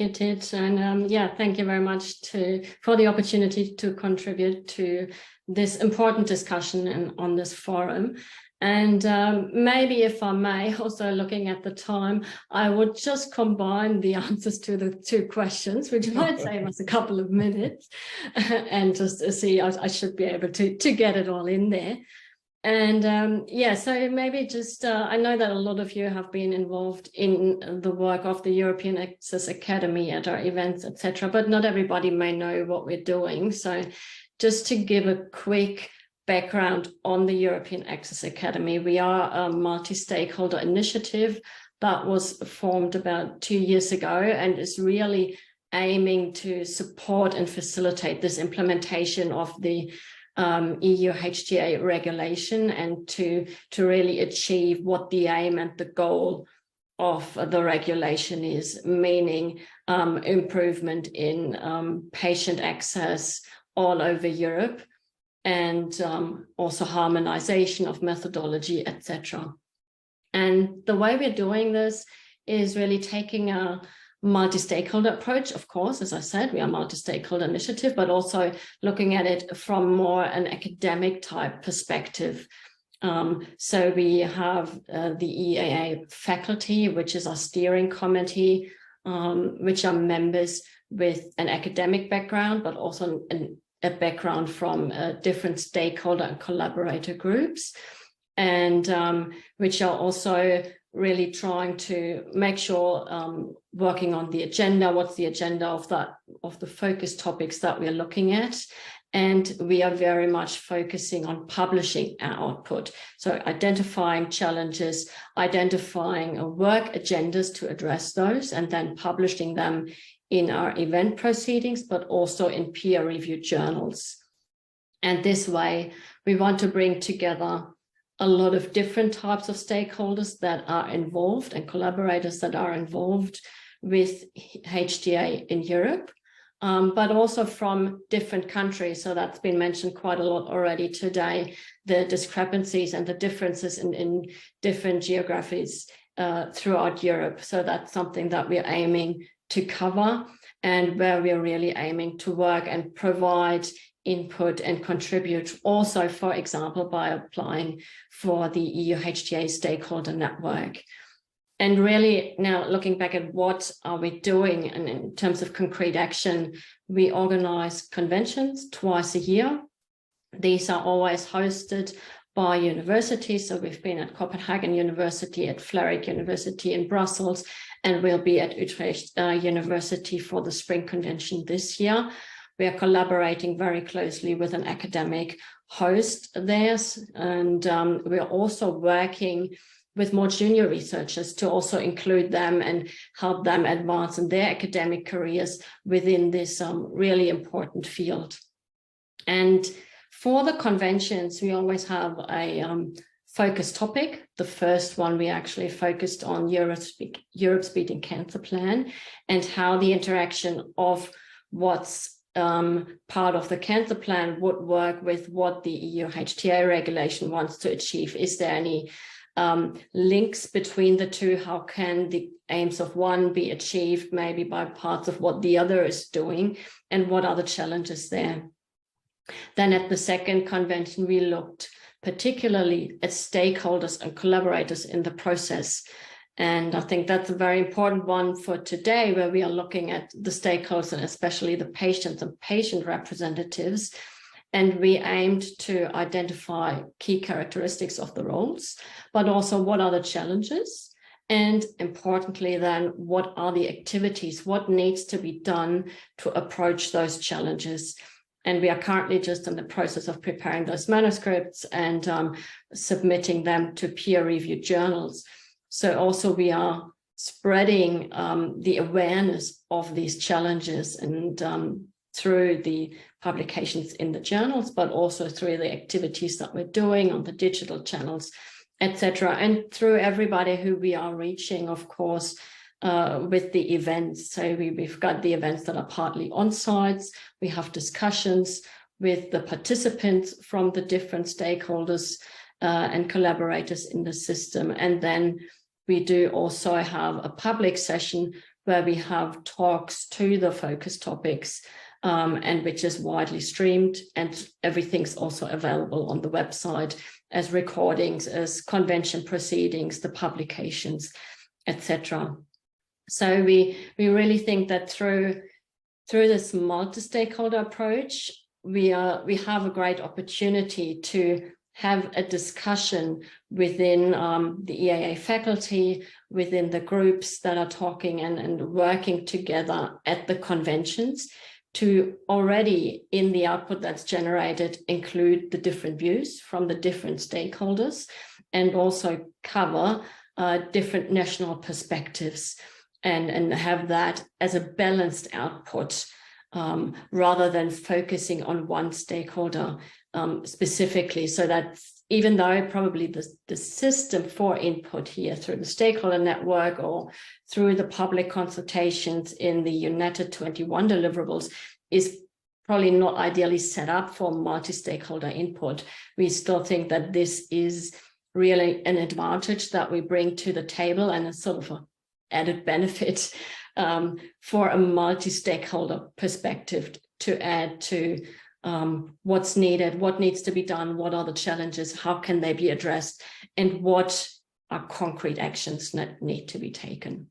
you, Tid. And yeah, thank you very much for the opportunity to contribute to this important discussion on this forum. And maybe if I may, also looking at the time, I would just combine the answers to the two questions, which might save us a couple of minutes, and just see, I should be able to get it all in there. And yeah, so maybe just, I know that a lot of you have been involved in the work of the European Access Academy at our events, etc., but not everybody may know what we're doing. So just to give a quick background on the European Access Academy, we are a multi-stakeholder initiative that was formed about 2 years ago and is really aiming to support and facilitate this implementation of the EU HTA regulation, and to really achieve what the aim and the goal of the regulation is, meaning improvement in patient access all over Europe, and also harmonization of methodology, etc. And the way we're doing this is really taking a multi-stakeholder approach. Of course, as I said, we are a multi-stakeholder initiative, but also looking at it from more an academic type perspective. So we have the EAA faculty, which is our steering committee, which are members with an academic background, but also a background from different stakeholder and collaborator groups, and which are also really trying to make sure, working on the agenda, what's the agenda of the focus topics that we're looking at. And we are very much focusing on publishing our output. So identifying challenges, identifying work agendas to address those, and then publishing them in our event proceedings, but also in peer-reviewed journals. And this way, we want to bring together a lot of different types of stakeholders that are involved and collaborators that are involved with HTA in Europe, but also from different countries. So that's been mentioned quite a lot already today, the discrepancies and the differences in different geographies throughout Europe. So that's something that we're aiming to cover, and where we're really aiming to work and provide input and contribute also, for example, by applying for the EU HTA stakeholder network. And really now looking back at what are we doing, and in terms of concrete action, we organize conventions twice a year. These are always hosted by universities. So we've been at Copenhagen University, at Vlerick University in Brussels, and we'll be at Utrecht University for the spring convention this year. We are collaborating very closely with an academic host there, and we're also working with more junior researchers to also include them and help them advance in their academic careers within this really important field. And for the conventions, we always have a focus topic. The first one we actually focused on Europe's Beating Cancer Plan, and how the interaction of what's part of the cancer plan would work with what the EU HTA regulation wants to achieve. Is there any links between the two? How can the aims of one be achieved maybe by parts of what the other is doing, and what are the challenges there? Then at the second convention, we looked particularly at stakeholders and collaborators in the process. And I think that's a very important one for today, where we are looking at the stakeholders and especially the patients and patient representatives. And we aimed to identify key characteristics of the roles, but also what are the challenges? And importantly, then, what are the activities? What needs to be done to approach those challenges? And we are currently just in the process of preparing those manuscripts and submitting them to peer-reviewed journals. So also we are spreading the awareness of these challenges, and through the publications in the journals, but also through the activities that we're doing on the digital channels, etc. And through everybody who we are reaching, of course, with the events. So we've got the events that are partly on sites. We have discussions with the participants from the different stakeholders and collaborators in the system. And then we do also have a public session where we have talks to the focus topics, and which is widely streamed, and everything's also available on the website as recordings, as convention proceedings, the publications, etc. So we really think that through this multi-stakeholder approach, we have a great opportunity to have a discussion within the EAA faculty, within the groups that are talking and working together at the conventions, to already in the output that's generated include the different views from the different stakeholders, and also cover different national perspectives, and have that as a balanced output, rather than focusing on one stakeholder specifically. So that even though probably the system for input here through the stakeholder network or through the public consultations in the United 21 deliverables is probably not ideally set up for multi-stakeholder input, we still think that this is really an advantage that we bring to the table, and a sort of an added benefit for a multi-stakeholder perspective to add to what's needed, what needs to be done, what are the challenges, how can they be addressed, and what are concrete actions that need to be taken.